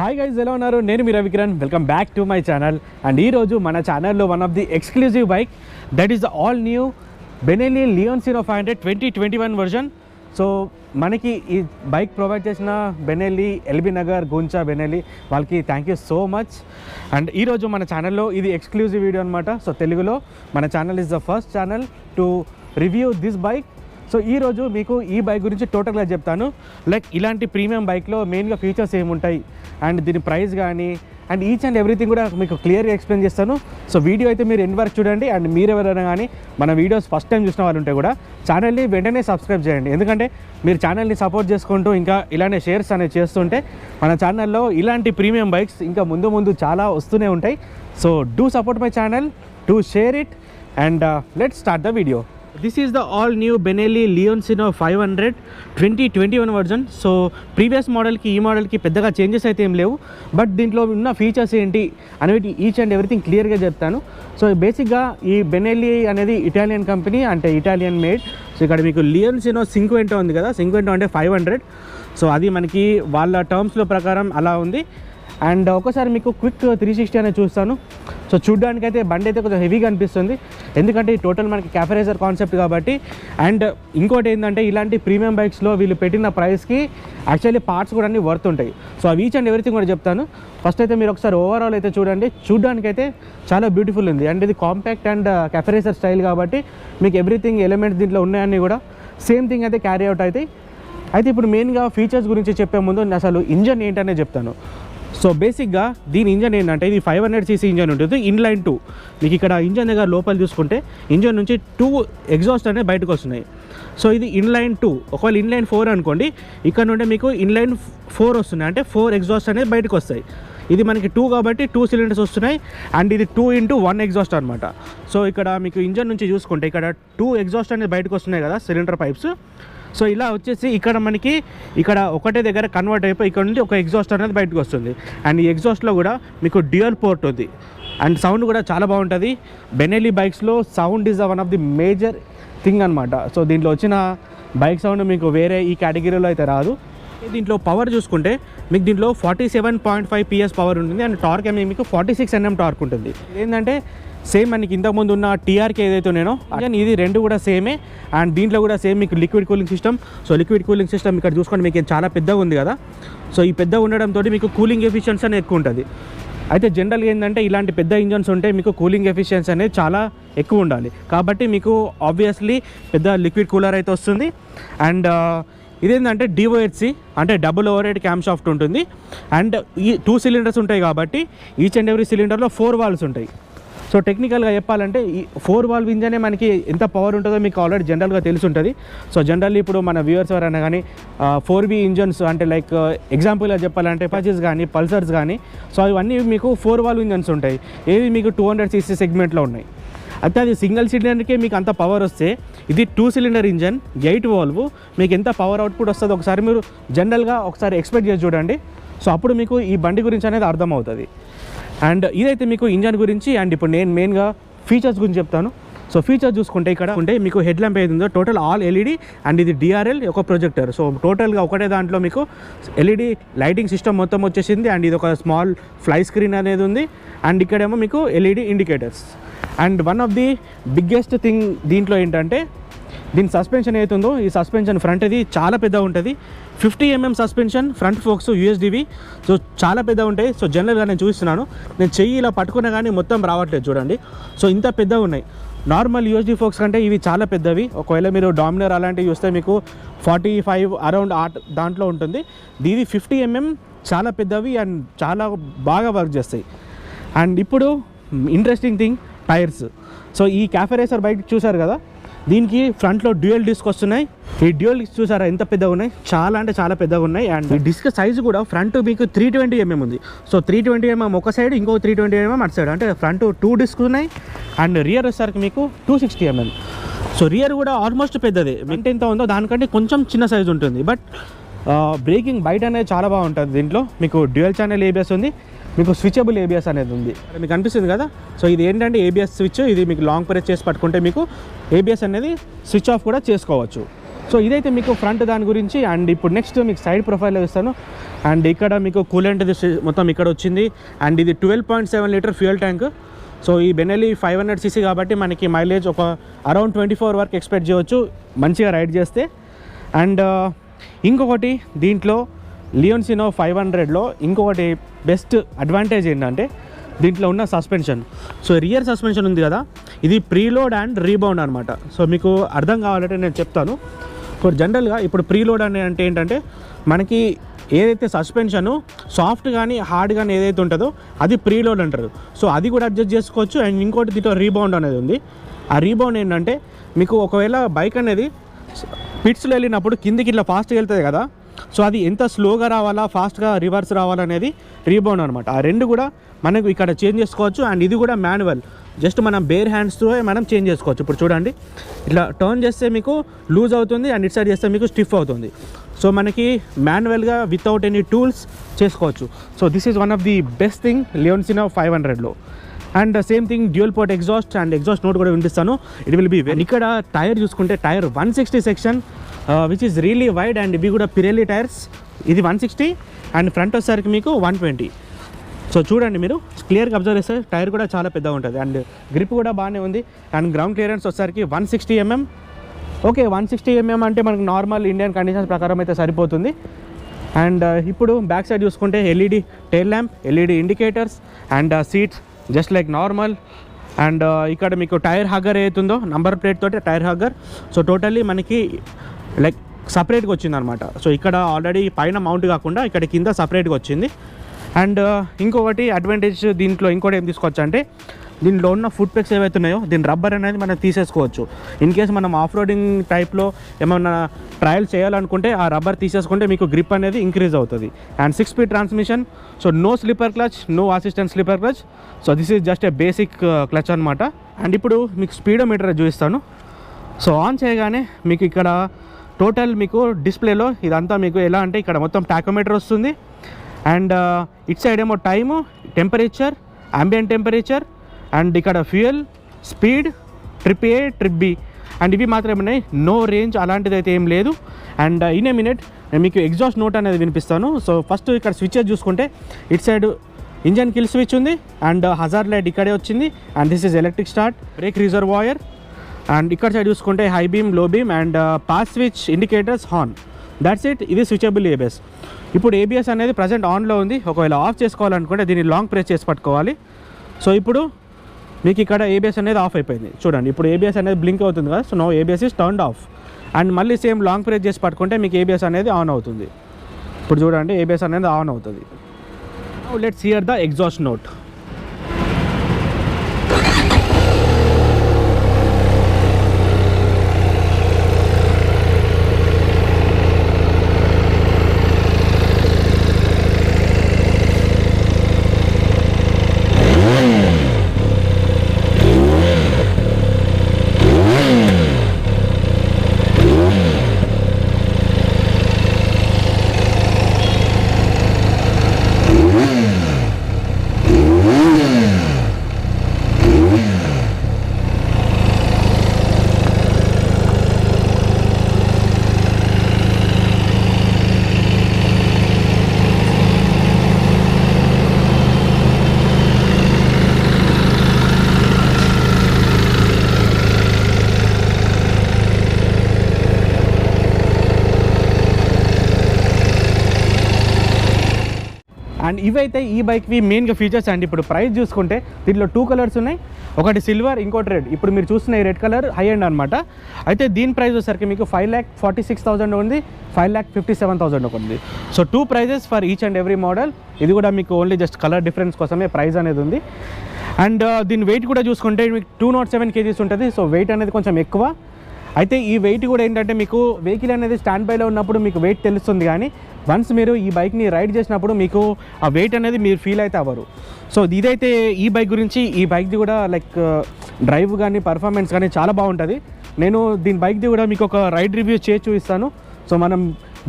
Hi guys, ఎలా ఉన్నారు? నేను మీ Ravikiran. Welcome back to my channel. And ఈరోజు మన ఛానల్లో one of the exclusive bike, that is the all new Benelli Leoncino 500 2021 version. So మనకి ఈ బైక్ ప్రొవైడ్ చేసిన Benelli LB Nagar, Gooncha Benelli వాళ్ళకి thank you so much. And ఈరోజు మన ఛానల్లో ఇది ఎక్స్క్లూజివ్ వీడియో అనమాట. సో తెలుగులో మన channel is the first channel to review this bike. So ఈరోజు మీకు ఈ బైక్ గురించి టోటల్గా చెప్తాను. లైక్ ఇలాంటి ప్రీమియం బైక్లో మెయిన్గా ఫీచర్స్ ఏముంటాయి అండ్ దీని ప్రైస్ కానీ అండ్ ఈచ్ అండ్ ఎవ్రీథింగ్ కూడా మీకు క్లియర్గా ఎక్స్ప్లెయిన్ చేస్తాను. సో వీడియో అయితే మీరు ఎండ్ వరకు చూడండి. అండ్ మీరు ఎవరైనా కానీ మన వీడియోస్ ఫస్ట్ టైం చూసిన వాళ్ళు ఉంటే కూడా ఛానల్ని వెంటనే సబ్స్క్రైబ్ చేయండి. ఎందుకంటే మీరు ఛానల్ని సపోర్ట్ చేసుకుంటూ ఇంకా ఇలానే షేర్స్ అనేవి చేస్తుంటే మన ఛానల్లో ఇలాంటి ప్రీమియం బైక్స్ ఇంకా ముందు చాలా వస్తూనే ఉంటాయి. So do support my channel, do share it and let's start the video. This is the all new Benelli Leoncino 500 2021 version. So previous మోడల్కి ఈ మోడల్కి పెద్దగా చేంజెస్ అయితే ఏం లేవు, బట్ దీంట్లో ఉన్న ఫీచర్స్ ఏంటి అనేవి ఈచ్ అండ్ ఎవ్రీథింగ్ క్లియర్గా చెప్తాను. సో బేసిక్గా ఈ Benelli అనేది ఇటాలియన్ కంపెనీ, అంటే ఇటాలియన్ మేడ్. సో ఇక్కడ మీకు Leoncino 500 ఉంది కదా, 500 అంటే 500. సో అది మనకి వాళ్ళ టర్మ్స్లో ప్రకారం అలా ఉంది. అండ్ ఒకసారి మీకు క్విక్ 360 అనేది చూస్తాను. సో చూడ్డానికి అయితే బండి అయితే కొంచెం హెవీగా అనిపిస్తుంది, ఎందుకంటే ఈ టోటల్ మనకి క్యాఫే రేసర్ కాన్సెప్ట్ కాబట్టి. అండ్ ఇంకోటి ఏంటంటే ఇలాంటి ప్రీమియం బైక్స్లో వీళ్ళు పెట్టిన ప్రైస్కి యాక్చువల్లీ పార్ట్స్ కూడా అన్నీ వర్త్ ఉంటాయి. సో అవి ఈచ్ అండ్ ఎవ్రీథింగ్ కూడా చెప్తాను. ఫస్ట్ అయితే మీరు ఒకసారి ఓవరాల్ అయితే చూడండి. చూడ్డానికి అయితే చాలా బ్యూటిఫుల్ ఉంది. అండ్ ఇది compact and cafe racer style కాబట్టి మీకు ఎవ్రీథింగ్ ఎలిమెంట్స్ దీంట్లో ఉన్నాయన్నీ కూడా సేమ్ థింగ్ అయితే క్యారీ అవుట్ అవుతాయి. అయితే ఇప్పుడు మెయిన్గా ఫీచర్స్ గురించి చెప్పే ముందు నేను అసలు ఇంజన్ ఏంటనే చెప్తాను. సో బేసిక్గా దీని ఇంజన్ ఏంటంటే ఇది 500cc ఇంజన్ ఉంటుంది, ఇన్లైన్ 2. మీకు ఇక్కడ ఇంజన్ దగ్గర లోపల చూసుకుంటే ఇంజన్ నుంచి 2 ఎగ్జాస్ట్ అనేవి బయటకు వస్తున్నాయి. సో ఇది ఇన్లైన్ 2. ఒకవేళ ఇన్లైన్ 4 అనుకోండి, ఇక్కడ నుండి మీకు ఇన్లైన్ 4 వస్తున్నాయి, అంటే 4 ఎగ్జాస్ట్ అనేది బయటకు వస్తాయి. ఇది మనకి 2 కాబట్టి 2 సిలిండర్స్ వస్తున్నాయి. అండ్ ఇది 2x1 ఎగ్జాస్ట్ అనమాట. సో ఇక్కడ మీకు ఇంజన్ నుంచి చూసుకుంటే ఇక్కడ 2 ఎగ్జాస్ట్ అనేది బయటకు వస్తున్నాయి కదా, సిలిండర్ పైప్స్. సో ఇలా వచ్చేసి ఇక్కడ మనకి ఇక్కడ ఒకటే దగ్గర కన్వర్ట్ అయిపోయి ఇక్కడ నుండి ఒక ఎగ్జాస్ట్ అనేది బయటకు వస్తుంది. అండ్ ఈ ఎగ్జాస్ట్లో కూడా మీకు డ్యూయల్ పోర్ట్ ఉంది. అండ్ సౌండ్ కూడా చాలా బాగుంటుంది. Benelli బైక్స్లో sound is one of the major thing అనమాట. సో దీంట్లో వచ్చిన బైక్ సౌండ్ మీకు వేరే ఈ కేటగిరీలో అయితే రాదు. దీంట్లో పవర్ చూసుకుంటే మీకు దీంట్లో 47.5 PS పవర్ ఉంటుంది. అండ్ టార్క్ అనేది మీకు 46 Nm టార్క్ ఉంటుంది. ఏంటంటే సేమ్ మనకి ఇంతకుముందు ఉన్న టీఆర్కి ఏదైతే ఉన్నానో అగైన్ ఇది రెండు కూడా సేమే. అండ్ దీంట్లో కూడా సేమ్ మీకు liquid cooling system. So liquid cooling system ఇక్కడ చూసుకోండి, మీకు చాలా పెద్దగా ఉంది కదా. సో ఈ పెద్దగా ఉండడంతో మీకు కూలింగ్ ఎఫిషియన్సీ అనేది ఎక్కువ ఉంటుంది. అయితే జనరల్గా ఏంటంటే ఇలాంటి పెద్ద ఇంజన్స్ ఉంటే మీకు కూలింగ్ ఎఫిషియన్సీ అనేది చాలా ఎక్కువ ఉండాలి, కాబట్టి మీకు ఆబ్వియస్లీ పెద్ద లిక్విడ్ కూలర్ అయితే వస్తుంది. అండ్ ఇదేంటంటే DOHC అంటే double over head cam shaft ఉంటుంది. అండ్ ఈ 2 సిలిండర్స్ ఉంటాయి కాబట్టి ఈచ్ అండ్ ఎవ్రీ సిలిండర్లో 4 వాల్వ్స్ ఉంటాయి. సో టెక్నికల్గా చెప్పాలంటే ఈ 4 వాల్వ్ ఇంజనే మనకి ఎంత పవర్ ఉంటుందో మీకు ఆల్రెడీ జనరల్గా తెలిసి ఉంటుంది. సో జనరల్లీ ఇప్పుడు మన వ్యూవర్స్ ఎవరైనా కానీ 4V ఇంజన్స్ అంటే లైక్ ఎగ్జాంపుల్గా చెప్పాలంటే అపాచీస్ కానీ పల్సర్స్ కానీ, సో ఇవన్నీ మీకు 4 వాల్వ్ ఇంజన్స్ ఉంటాయి. ఏవి మీకు 200cc సెగ్మెంట్లో ఉన్నాయి. అయితే అది సింగిల్ సిలిండర్కే మీకు అంత పవర్ వస్తే ఇది 2 సిలిండర్ ఇంజన్ 8 వాల్వ్ మీకు ఎంత పవర్ అవుట్పుట్ వస్తుందో ఒకసారి మీరు జనరల్గా ఒకసారి ఎక్స్పెక్ట్ చేసి చూడండి. సో అప్పుడు మీకు ఈ బండి గురించి అనేది అర్థమవుతుంది. అండ్ ఇదైతే మీకు ఇంజన్ గురించి. అండ్ ఇప్పుడు నేను మెయిన్గా ఫీచర్స్ గురించి చెప్తాను. సో ఫీచర్స్ చూసుకుంటే ఇక్కడ ఉంటే మీకు హెడ్ ల్యాంప్ ఏది ఉందో టోటల్ ఆల్ LED. అండ్ ఇది DRL ఒక ప్రొజెక్టర్. సో టోటల్గా ఒకటే దాంట్లో మీకు LED లైటింగ్ సిస్టమ్ మొత్తం వచ్చేసింది. అండ్ ఇది ఒక స్మాల్ ఫ్లై స్క్రీన్ అనేది ఉంది. అండ్ ఇక్కడేమో మీకు LED indicators. And one of the biggest thing దీంట్లో ఏంటంటే దీని సస్పెన్షన్ అవుతుందో ఈ సస్పెన్షన్ ఫ్రంట్ ఇది చాలా పెద్దగా ఉంటుంది. 50 mm సస్పెన్షన్ ఫ్రంట్ ఫోక్స్ USDవి. సో చాలా పెద్దగా ఉంటాయి. సో జనరల్గా నేను చూస్తున్నాను, నేను చెయ్యి ఇలా పట్టుకున్నా కానీ మొత్తం రావట్లేదు చూడండి. సో ఇంత పెద్దగా ఉన్నాయి. నార్మల్ USD ఫోక్స్ కంటే ఇవి చాలా పెద్దవి. ఒకవేళ మీరు డామినర్ అలాంటివి చూస్తే మీకు 45 అరౌండ్ దాంట్లో ఉంటుంది. ఇది 50 mm చాలా పెద్దవి అండ్ చాలా బాగా వర్క్ చేస్తాయి. అండ్ ఇప్పుడు ఇంట్రెస్టింగ్ థింగ్ టైర్స్. సో ఈ క్యాఫే రేసర్ బైక్ చూసారు కదా, దీనికి ఫ్రంట్లో డ్యూయల్ డిస్క్ వస్తున్నాయి. ఈ డ్యూయల్ డిస్క్ చూసారా ఎంత పెద్దగా ఉన్నాయి, చాలా అంటే చాలా పెద్దగా ఉన్నాయి. అండ్ ఈ డిస్క్ సైజు కూడా ఫ్రంట్ మీకు 320 mm ఉంది. సో 320 mm ఒక సైడ్, ఇంకో 320 mm అటు సైడ్, అంటే ఫ్రంట్ 2 డిస్క్ ఉన్నాయి. అండ్ రియర్ వచ్చేసరికి మీకు 260 mm. సో రియర్ కూడా ఆల్మోస్ట్ పెద్దదే. వెంట ఎంత ఉందో దానికంటే కొంచెం చిన్న సైజు ఉంటుంది. బట్ బ్రేకింగ్ బయట అనేది చాలా బాగుంటుంది. దీంట్లో మీకు డ్యూయల్ ఛానల్ ABS ఉంది, మీకు స్విచబుల్ ABS అనేది ఉంది. మీకు అనిపిస్తుంది కదా. సో ఇది ఏంటంటే ABS స్విచ్. ఇది మీకు లాంగ్ ప్రెస్ చేసి పట్టుకుంటే మీకు ABS అనేది స్విచ్ ఆఫ్ కూడా చేసుకోవచ్చు. సో ఇదైతే మీకు ఫ్రంట్ దాని గురించి. అండ్ ఇప్పుడు నెక్స్ట్ మీకు సైడ్ ప్రొఫైల్లో ఇస్తాను. అండ్ ఇక్కడ మీకు కూలెంట్ మొత్తం ఇక్కడ వచ్చింది. అండ్ ఇది 12.7 లీటర్ ఫ్యూయల్ ట్యాంక్. సో ఈ బెనెలీ 500cc కాబట్టి మనకి మైలేజ్ ఒక అరౌండ్ 24 వరకు ఎక్స్పెక్ట్ చేయవచ్చు మంచిగా రైడ్ చేస్తే. అండ్ ఇంకొకటి దీంట్లో లియోన్సినో 500లో ఇంకొకటి బెస్ట్ అడ్వాంటేజ్ ఏంటంటే దీంట్లో ఉన్న సస్పెన్షన్. సో రియర్ సస్పెన్షన్ ఉంది కదా, ఇది ప్రీలోడ్ అండ్ రీబౌండ్ అనమాట. సో మీకు అర్థం కావాలంటే నేను చెప్తాను. ఇప్పుడు జనరల్గా ఇప్పుడు ప్రీలోడ్ అంటే ఏంటంటే మనకి ఏదైతే సస్పెన్షను సాఫ్ట్ కానీ హార్డ్ కానీ ఏదైతే ఉంటుందో అది ప్రీలోడ్ అంటారు. సో అది కూడా అడ్జస్ట్ చేసుకోవచ్చు. అండ్ ఇంకోటి దీంట్లో రీబౌండ్ అనేది ఉంది. ఆ రీబౌండ్ ఏంటంటే మీకు ఒకవేళ బైక్ అనేది పిట్స్లో వెళ్ళినప్పుడు కిందికి ఇట్లా ఫాస్ట్గా వెళ్తుంది కదా, సో అది ఎంత స్లోగా రావాలా ఫాస్ట్గా రివర్స్ రావాలనేది రీబౌండ్ అనమాట. ఆ రెండు కూడా మనకు ఇక్కడ చేంజ్ చేసుకోవచ్చు. అండ్ ఇది కూడా మాన్యువల్, జస్ట్ మనం బేర్ హ్యాండ్స్తో మనం చేంజ్ చేసుకోవచ్చు. ఇప్పుడు చూడండి, ఇట్లా టర్న్ చేస్తే మీకు లూజ్ అవుతుంది అండ్ ఇట్ సైడ్ చేస్తే మీకు స్టిఫ్ అవుతుంది. సో మనకి మాన్యువల్గా వితౌట్ ఎనీ టూల్స్ చేసుకోవచ్చు. So this is one of the best thing Leoncino 500లో. And same thing dual port exhaust and exhaust note కూడా వినిపిస్తాను. It will be very. ఇక్కడ టైర్ చూసుకుంటే tyre 160 section which is really wide. And ఇవి కూడా Pirelli tyres. ఇది 160 and front వచ్చేసరికి మీకు 120. సో చూడండి మీరు క్లియర్గా అబ్జర్వ్ చేస్తే టైర్ కూడా చాలా పెద్దగా ఉంటుంది. అండ్ గ్రిప్ కూడా బాగానే ఉంది. అండ్ గ్రౌండ్ క్లియరెన్స్ వచ్చేసరికి 160 mm. ఓకే, 160 mm అంటే మనకు నార్మల్ ఇండియన్ కండిషన్స్ ప్రకారం అయితే సరిపోతుంది. అండ్ ఇప్పుడు బ్యాక్ సైడ్ చూసుకుంటే LED tail lamp, LED indicators and seats just like normal. And ఇక్కడ మీకు టైర్ హగ్గర్ ఏతుందో నంబర్ ప్లేట్ తోటి టైర్ హగ్గర్. సో టోటల్లీ మనకి లైక్ సపరేట్గా వచ్చింది అనమాట. సో ఇక్కడ ఆల్రెడీ పైన మౌంట్ కాకుండా ఇక్కడ కింద సపరేట్గా వచ్చింది. అండ్ ఇంకొకటి అడ్వాంటేజ్ దీంట్లో ఇంకోటి ఏం తీసుకోవచ్చు అంటే దీంట్లో ఉన్న ఫుట్ పెక్స్ ఏవైతే ఉన్నాయో దీని రబ్బర్ అనేది మనం తీసేసుకోవచ్చు. ఇన్ కేస్ మనం ఆఫ్ రోడింగ్ టైప్లో ఏమన్నా ట్రయల్ చేయాలనుకుంటే ఆ రబ్బర్ తీసేసుకుంటే మీకు గ్రిప్ అనేది ఇంక్రీజ్ అవుతుంది. And 6-speed transmission. So no slipper clutch, no assistant slipper clutch. So this is just a basic clutch అనమాట. అండ్ ఇప్పుడు మీకు స్పీడోమీటర్ చూపిస్తాను. సో ఆన్ చేయగానే మీకు ఇక్కడ టోటల్ మీకు డిస్ప్లేలో ఇదంతా మీకు ఎలా అంటే ఇక్కడ మొత్తం టాకోమీటర్ వస్తుంది. అండ్ ఇట్ సైడ్ ఏమో time, temperature, ambient temperature and ఇక్కడ fuel, speed, trip A, trip B. And ఇవి మాత్రమే ఉన్నాయి, నో రేంజ్ అలాంటిది అయితే ఏం లేదు. అండ్ ఇన్ ఏ మినిట్ నేను మీకు ఎగ్జాస్ట్ నోట్ అనేది వినిపిస్తాను. సో ఫస్ట్ ఇక్కడ స్విచ్చెస్ చూసుకుంటే it side engine kill switch ఉంది అండ్ హజార్డ్ లైట్ ఇక్కడే వచ్చింది. And this is electric start, break reservoir. And ఇక్కడ సైడ్ చూసుకుంటే హై బీమ్, లో beam and pass switch, indicators, horn. That's it. ఇది స్విచబుల్ ఏబిఎస్. ఇప్పుడు ఏబిఎస్ అనేది ప్రజెంట్ ఆన్లో ఉంది. ఒకవేళ ఆఫ్ చేసుకోవాలనుకుంటే దీన్ని లాంగ్ ప్రెస్ చేసి పట్టుకోవాలి. సో ఇప్పుడు మీకు ఇక్కడ ఏబిఎస్ అనేది ఆఫ్ అయిపోయింది. చూడండి ఇప్పుడు ఏబిఎస్ అనేది బ్లింక్ అవుతుంది కదా. So no ABS is turned off. And మళ్ళీ సేమ్ లాంగ్ ప్రెస్ చేసి పట్టుకుంటే మీకు ఏబిఎస్ అనేది ఆన్ అవుతుంది. ఇప్పుడు చూడండి ఏబిఎస్ అనేది ఆన్ అవుతుంది. Let's hear the exhaust note. And ఇవైతే ఈ బైక్వి మెయిన్గా ఫీచర్స్. అండ్ ఇప్పుడు ప్రైస్ చూసుకుంటే దీంట్లో 2 కలర్స్ ఉన్నాయి, ఒకటి సిల్వర్, ఇంకోటి రెడ్. ఇప్పుడు మీరు చూస్తున్న ఈ రెడ్ కలర్ హై ఎండ్ అనమాట. అయితే దీని ప్రైస్ వచ్చేసరికి మీకు 5,46,000 ఉంది, 5,57,000 ఉంది. So 2 prices for each and every model. ఇది కూడా మీకు ఓన్లీ జస్ట్ కలర్ డిఫరెన్స్ కోసమే ప్రైస్ అనేది ఉంది. అండ్ దీని వెయిట్ కూడా చూసుకుంటే మీకు 207 kgs ఉంటుంది. సో వెయిట్ అనేది కొంచెం ఎక్కువ. అయితే ఈ వెయిట్ కూడా ఏంటంటే మీకు వెహికల్ అనేది స్టాండ్ బైలో ఉన్నప్పుడు మీకు వెయిట్ తెలుస్తుంది, కానీ వన్స్ మీరు ఈ బైక్ని రైడ్ చేసినప్పుడు మీకు ఆ వెయిట్ అనేది మీరు ఫీల్ అయితే అవ్వరు. సో ఇదైతే ఈ బైక్ గురించి. ఈ బైక్ది కూడా లైక్ డ్రైవ్ కానీ పర్ఫార్మెన్స్ కానీ చాలా బాగుంటుంది. నేను దీని బైక్ది కూడా మీకు ఒక రైడ్ రివ్యూ చేసి చూపిస్తాను. సో మనం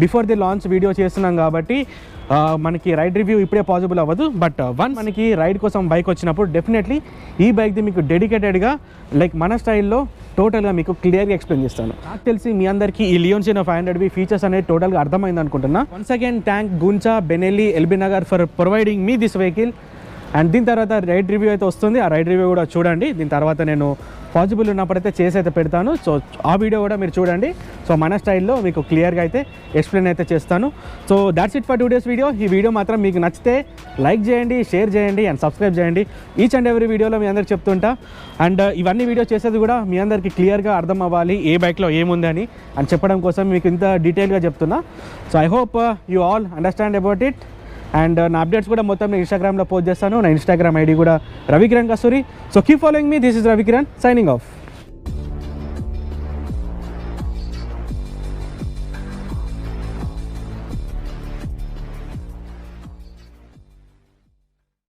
బిఫోర్ ది లాంచ్ వీడియో చేస్తున్నాం కాబట్టి మనకి రైడ్ రివ్యూ ఇప్పుడే పాసిబుల్ అవ్వదు. బట్ మనకి రైడ్ కోసం బైక్ వచ్చినప్పుడు డెఫినెట్లీ ఈ బైక్ది మీకు డెడికేటెడ్గా లైక్ మన స్టైల్లో టోటల్గా మీకు క్లియర్గా ఎక్స్ప్లెయిన్ చేస్తాను. నాకు తెలిసి మీ అందరికీ ఈ లియోన్సినో 500 ఫీచర్స్ అనేది టోటల్గా అర్థమైంది అనుకుంటున్నా. Once again thank Gooncha Benelli LB Nagar for providing me this vehicle. And దీని తర్వాత రైడ్ రివ్యూ అయితే వస్తుంది, ఆ రైడ్ రివ్యూ కూడా చూడండి. దీని తర్వాత నేను పాసిబుల్ ఉన్నప్పుడైతే చేసి అయితే పెడతాను. సో ఆ వీడియో కూడా మీరు చూడండి. సో మన స్టైల్లో మీకు క్లియర్గా అయితే ఎక్స్ప్లెయిన్ అయితే చేస్తాను. So that's it for today's video. ఈ వీడియో మాత్రం మీకు నచ్చితే లైక్ చేయండి, షేర్ చేయండి అండ్ సబ్స్క్రైబ్ చేయండి. ఈచ్ అండ్ ఎవ్రీ వీడియోలో మీ అందరికి చెప్తుంటా. అండ్ ఇవన్నీ వీడియో చేసేది కూడా మీ అందరికీ క్లియర్గా అర్థం అవ్వాలి, ఏ బైక్లో ఏముంది అని చెప్పడం కోసం మీకు ఇంత డీటెయిల్గా చెప్తున్నా. So I hope you all understand about it. And నా అప్డేట్స్ కూడా మొత్తం నేను ఇన్స్టాగ్రామ్లో పోస్ట్ చేస్తాను. నా ఇన్స్టాగ్రామ్ ఐడి కూడా Ravikiran Kasturi. So keep following me. This is Ravikiran signing of.